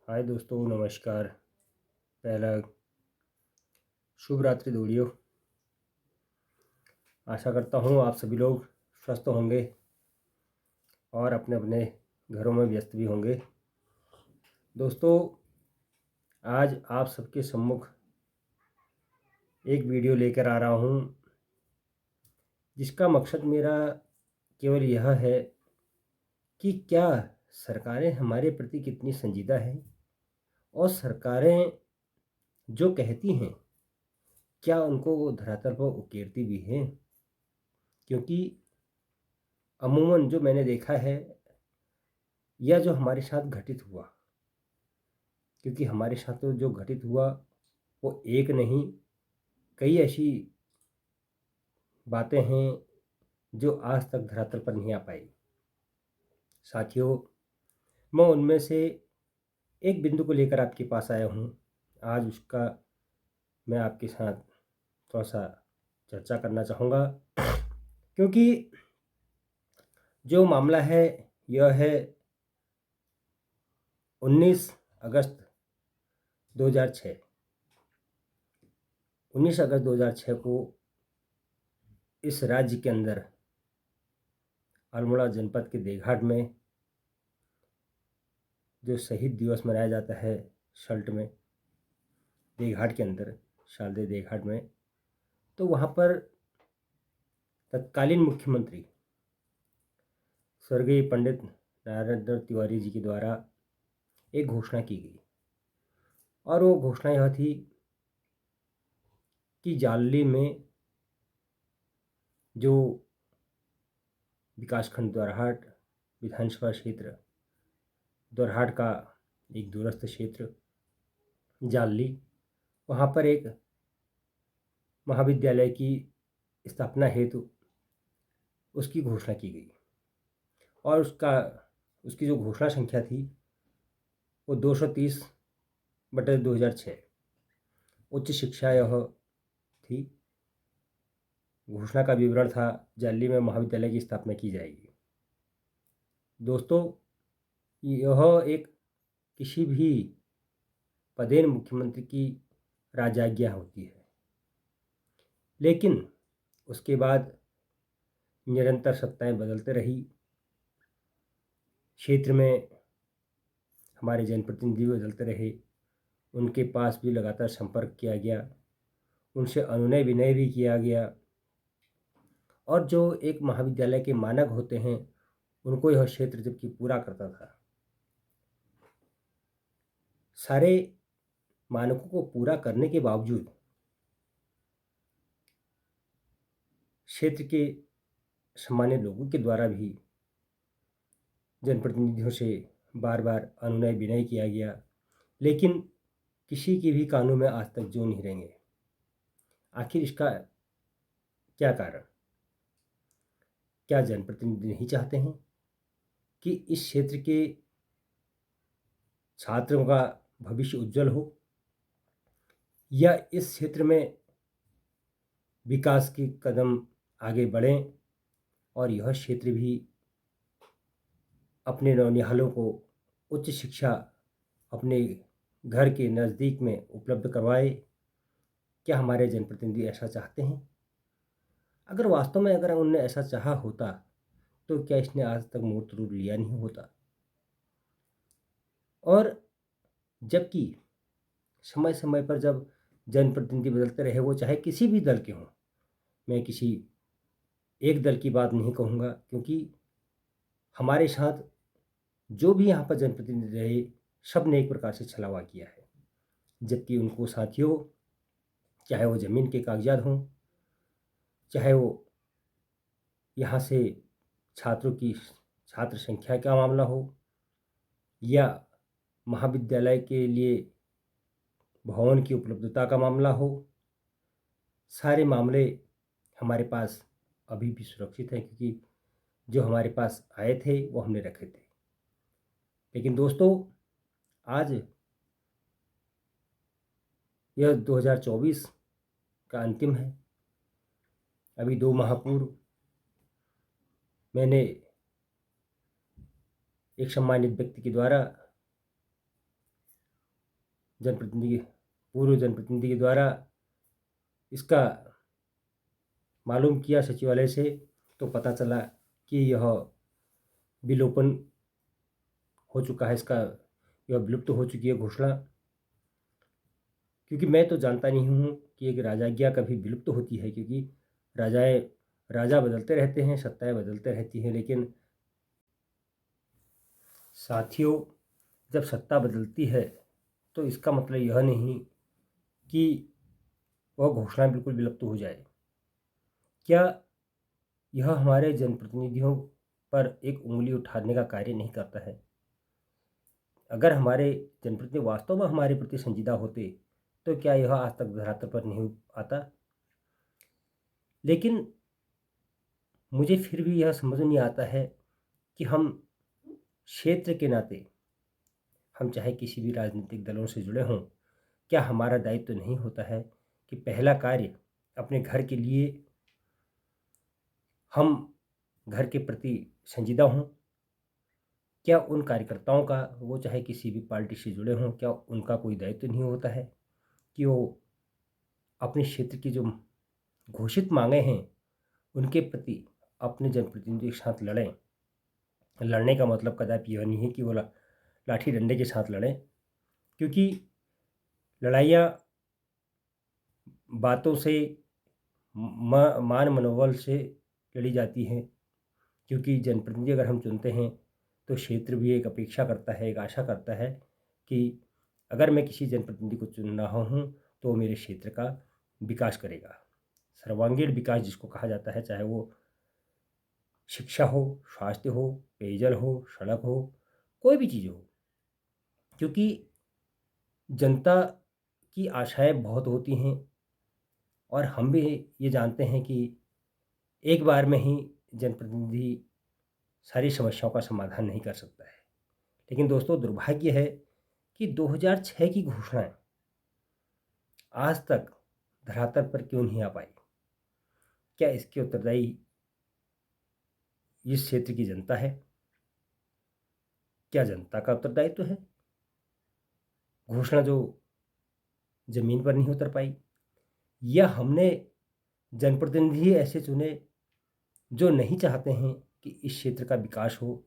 हाय दोस्तों, नमस्कार। पहला शुभ रात्रि दोड़ियो। आशा करता हूँ आप सभी लोग स्वस्थ होंगे और अपने अपने घरों में व्यस्त भी होंगे। दोस्तों, आज आप सबके सम्मुख एक वीडियो लेकर आ रहा हूँ जिसका मकसद मेरा केवल यह है कि क्या सरकारें हमारे प्रति कितनी संजीदा हैं और सरकारें जो कहती हैं क्या उनको वो धरातल पर उकेरती भी हैं। क्योंकि अमूमन जो मैंने देखा है या जो हमारे साथ घटित हुआ, क्योंकि हमारे साथ तो जो घटित हुआ वो एक नहीं कई ऐसी बातें हैं जो आज तक धरातल पर नहीं आ पाई। साथियों, मैं उनमें से एक बिंदु को लेकर आपके पास आया हूँ। आज उसका मैं आपके साथ थोड़ा सा चर्चा करना चाहूँगा, क्योंकि जो मामला है यह है 19 अगस्त 2006। 19 अगस्त 2006 को इस राज्य के अंदर अल्मोड़ा जनपद के देघाट में जो शहीद दिवस मनाया जाता है सल्ट में, देघाट के अंदर, शारदे देघाट में, तो वहाँ पर तत्कालीन मुख्यमंत्री स्वर्गीय पंडित नरेंद्र तिवारी जी के द्वारा एक घोषणा की गई। और वो घोषणा यह थी कि जालली में जो विकासखंड द्वारहाट विधानसभा क्षेत्र, द्वारहाट का एक दूरस्थ क्षेत्र जालली, वहाँ पर एक महाविद्यालय की स्थापना हेतु उसकी घोषणा की गई। और उसकी जो घोषणा संख्या थी वो 230/2006 उच्च शिक्षा यह थी। घोषणा का विवरण था जालली में महाविद्यालय की स्थापना की जाएगी। दोस्तों, यह एक किसी भी पदेन मुख्यमंत्री की राजाज्ञा होती है, लेकिन उसके बाद निरंतर सत्ताएं बदलते रही। क्षेत्र में हमारे जनप्रतिनिधि बदलते रहे, उनके पास भी लगातार संपर्क किया गया, उनसे अनुनय विनय भी किया गया। और जो एक महाविद्यालय के मानक होते हैं उनको यह क्षेत्र जबकि पूरा करता था, सारे मानकों को पूरा करने के बावजूद क्षेत्र के सामान्य लोगों के द्वारा भी जनप्रतिनिधियों से बार बार अनुनय विनय किया गया, लेकिन किसी की भी कानों में आज तक जू नहीं रेंगे। आखिर इसका क्या कारण? क्या जनप्रतिनिधि नहीं चाहते हैं कि इस क्षेत्र के छात्रों का भविष्य उज्जवल हो, या इस क्षेत्र में विकास के कदम आगे बढ़ें और यह क्षेत्र भी अपने नौनिहालों को उच्च शिक्षा अपने घर के नज़दीक में उपलब्ध करवाए? क्या हमारे जनप्रतिनिधि ऐसा चाहते हैं? अगर वास्तव में अगर उनने ऐसा चाहा होता तो क्या इसने आज तक मूर्त रूप लिया नहीं होता? और जबकि समय समय पर जब जनप्रतिनिधि बदलते रहे, वो चाहे किसी भी दल के हों, मैं किसी एक दल की बात नहीं कहूँगा, क्योंकि हमारे साथ जो भी यहाँ पर जनप्रतिनिधि रहे सब ने एक प्रकार से छलावा किया है। जबकि उनको साथियों, चाहे वो ज़मीन के कागजात हों, चाहे वो यहाँ से छात्रों की छात्र संख्या का मामला हो, या महाविद्यालय के लिए भवन की उपलब्धता का मामला हो, सारे मामले हमारे पास अभी भी सुरक्षित हैं, क्योंकि जो हमारे पास आए थे वो हमने रखे थे। लेकिन दोस्तों, आज यह 2024 का अंतिम है। अभी 2 माह पूर्व मैंने एक सम्मानित व्यक्ति के द्वारा जनप्रतिनिधि पूर्व जनप्रतिनिधि के द्वारा इसका मालूम किया सचिवालय से, तो पता चला कि यह विलोपन हो चुका है, इसका यह विलुप्त हो चुकी है घोषणा। क्योंकि मैं तो जानता नहीं हूँ कि एक राजाज्ञा कभी विलुप्त होती है, क्योंकि राजा बदलते रहते हैं, सत्ताएं बदलते रहती हैं, लेकिन साथियों जब सत्ता बदलती है तो इसका मतलब यह नहीं कि वह घोषणा बिल्कुल विलुप्त हो जाए। क्या यह हमारे जनप्रतिनिधियों पर एक उंगली उठाने का कार्य नहीं करता है? अगर हमारे जनप्रतिनिधि वास्तव में हमारे प्रति संजीदा होते तो क्या यह आज तक धरातल पर नहीं आता? लेकिन मुझे फिर भी यह समझ नहीं आता है कि हम क्षेत्र के नाते, हम चाहे किसी भी राजनीतिक दलों से जुड़े हों, क्या हमारा दायित्व तो नहीं होता है कि पहला कार्य अपने घर के लिए हम घर के प्रति संजीदा हों? क्या उन कार्यकर्ताओं का, वो चाहे किसी भी पार्टी से जुड़े हों, क्या उनका कोई दायित्व नहीं होता है कि वो अपने क्षेत्र की जो घोषित मांगे हैं उनके प्रति अपने जनप्रतिनिधियों के साथ लड़ें? लड़ने का मतलब कदापि यह नहीं है कि वो लाठी डंडे के साथ लड़ें, क्योंकि लड़ाइयाँ बातों से, मान मनोबल से लड़ी जाती हैं। क्योंकि जनप्रतिनिधि अगर हम चुनते हैं तो क्षेत्र भी एक अपेक्षा करता है, एक आशा करता है कि अगर मैं किसी जनप्रतिनिधि को चुन रहा हूँ तो वो मेरे क्षेत्र का विकास करेगा। सर्वांगीण विकास जिसको कहा जाता है, चाहे वो शिक्षा हो, स्वास्थ्य हो, पेयजल हो, सड़क हो, कोई भी चीज़ हो। क्योंकि जनता की आशाएं बहुत होती हैं और हम भी ये जानते हैं कि एक बार में ही जनप्रतिनिधि सारी समस्याओं का समाधान नहीं कर सकता है। लेकिन दोस्तों, दुर्भाग्य है कि 2006 की घोषणाएं आज तक धरातल पर क्यों नहीं आ पाई? क्या इसके उत्तरदायी इस क्षेत्र की जनता है? क्या जनता का उत्तरदायित्व है घोषणा जो जमीन पर नहीं उतर पाई? या हमने जनप्रतिनिधि ऐसे चुने जो नहीं चाहते हैं कि इस क्षेत्र का विकास हो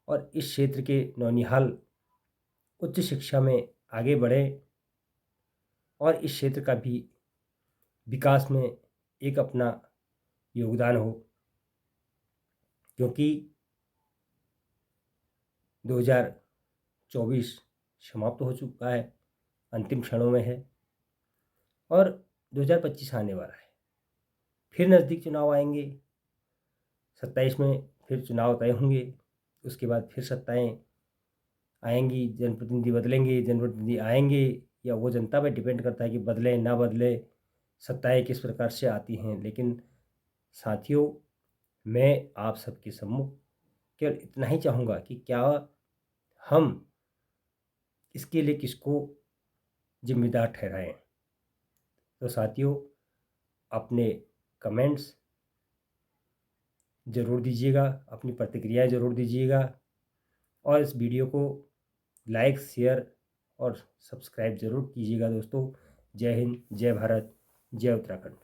और इस क्षेत्र के नौनिहाल उच्च शिक्षा में आगे बढ़े और इस क्षेत्र का भी विकास में एक अपना योगदान हो? क्योंकि 2024 समाप्त हो चुका है, अंतिम क्षणों में है और 2025 आने वाला है। फिर नज़दीक चुनाव आएंगे, 27 में फिर चुनाव तय होंगे, उसके बाद फिर सत्ताएं आएंगी, जनप्रतिनिधि बदलेंगे, जनप्रतिनिधि आएंगे, या वो जनता पर डिपेंड करता है कि बदले ना बदले, सत्ताएं किस प्रकार से आती हैं। लेकिन साथियों, मैं आप सबके सम्मुख केवल इतना ही चाहूँगा कि क्या हम इसके लिए किसको जिम्मेदार ठहराएं? तो साथियों, अपने कमेंट्स ज़रूर दीजिएगा, अपनी प्रतिक्रियाएं ज़रूर दीजिएगा और इस वीडियो को लाइक, शेयर और सब्सक्राइब ज़रूर कीजिएगा दोस्तों। जय हिंद, जय भारत, जय उत्तराखंड।